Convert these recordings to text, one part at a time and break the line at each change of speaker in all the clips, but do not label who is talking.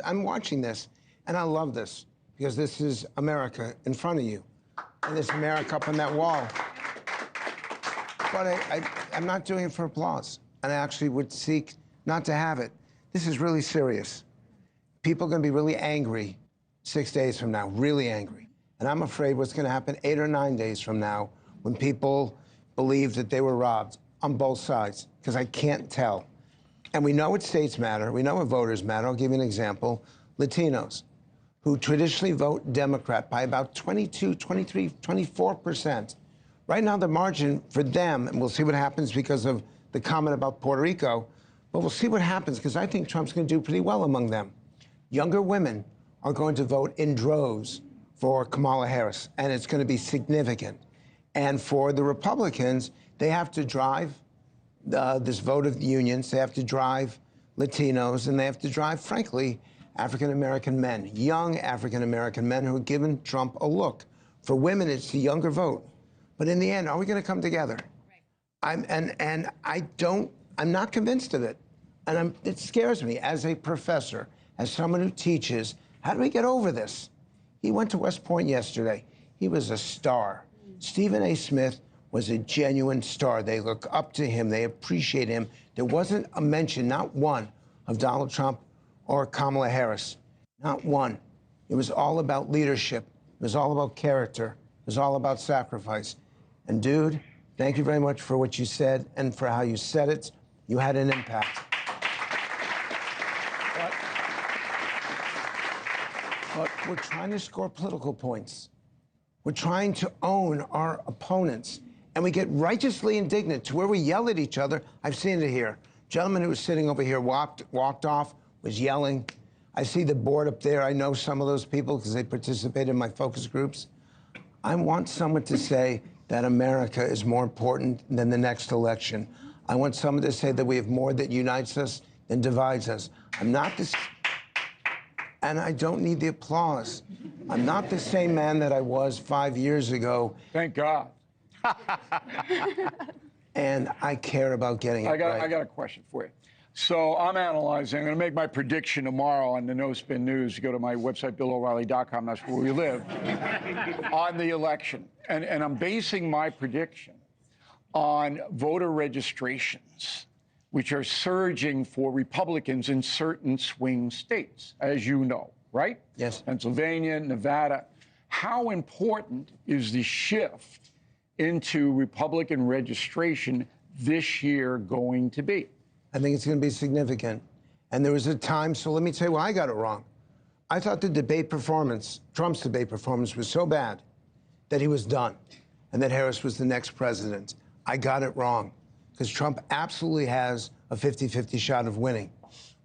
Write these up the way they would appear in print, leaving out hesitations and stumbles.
I'm watching this, and I love this, because this is America in front of you, and there's America up on that wall. But I'm not doing it for applause, and I actually would seek not to have it. This is really serious. People are going to be really angry 6 days from now, really angry. And I'm afraid what's going to happen 8 or 9 days from now when people believe that they were robbed on both sides, because I can't tell. And we know what states matter. We know what voters matter. I'll give you an example. Latinos, who traditionally vote Democrat by about 22, 23, 24%. Right now, the margin for them, and we'll see what happens because of the comment about Puerto Rico, but we'll see what happens, because I think Trump's going to do pretty well among them. Younger women are going to vote in droves for Kamala Harris, and it's going to be significant. And for the Republicans, they have to drive this vote of the unions. They have to drive Latinos, and they have to drive, frankly, African-American men, young African-American men who are giving Trump a look. For women, it's the younger vote. But in the end, are we going to come together? Right. I'm not convinced of it. And it scares me as a professor, as someone who teaches. How do we get over this? He went to West Point yesterday. He was a star. Stephen A. Smith was a genuine star. They look up to him. They appreciate him. There wasn't a mention, not one, of Donald Trump or Kamala Harris. Not one. It was all about leadership. It was all about character. It was all about sacrifice. And, dude, thank you very much for what you said and for how you said it. You had an impact. But we're trying to score political points. We're trying to own our opponents. And we get righteously indignant to where we yell at each other. I've seen it here. Gentleman who was sitting over here walked off, was yelling. I see the board up there. I know some of those people because they participate in my focus groups. I want someone to say that America is more important than the next election. I want someone to say that we have more that unites us than divides us. I'm not this, and I don't need the applause. I'm not the same man that I was 5 years ago.
Thank God.
And I care about getting it right.
I got a question for you. So I'm analyzing. I'm going to make my prediction tomorrow on the No Spin News. You go to my website, BillO'Reilly.com. That's where we live. On the election. And I'm basing my prediction on voter registrations, which are surging for Republicans in certain swing states, as you know, right?
Yes.
Pennsylvania, Nevada. How important is the shift into Republican registration this year going to be?
I think it's going to be significant. And there was a time, so let me tell you why I got it wrong. I thought the debate performance, Trump's debate performance, was so bad that he was done and that Harris was the next president. I got it wrong, because Trump absolutely has a 50-50 shot of winning.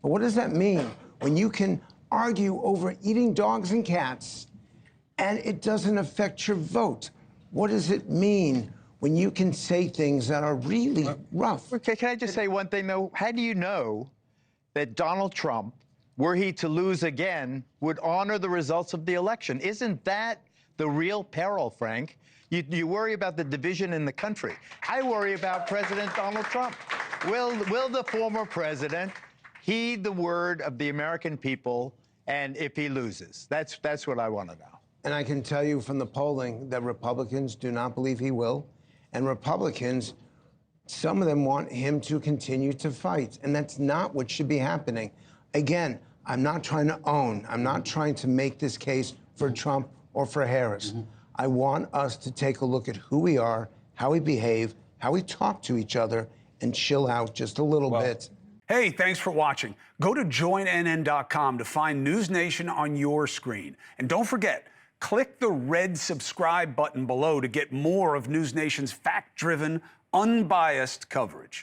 But what does that mean when you can argue over eating dogs and cats and it doesn't affect your vote? What does it mean when you can say things that are really rough?
Okay, can I just say one thing, though? How do you know that Donald Trump, were he to lose again, would honor the results of the election? Isn't that the real peril, Frank? You worry about the division in the country. I worry about President Donald Trump. Will the former president heed the word of the American people, and if he loses? That's what I want to know.
And I can tell you from the polling that Republicans do not believe he will. And Republicans, some of them want him to continue to fight. And that's not what should be happening. Again, I'm not trying to own. I'm not trying to make this case for Trump or for Harris. I want us to take a look at who we are, how we behave, how we talk to each other, and chill out just a little bit.
Hey, thanks for watching. Go to joinnn.com to find NewsNation on your screen. And don't forget, click the red subscribe button below to get more of NewsNation's fact-driven, unbiased coverage.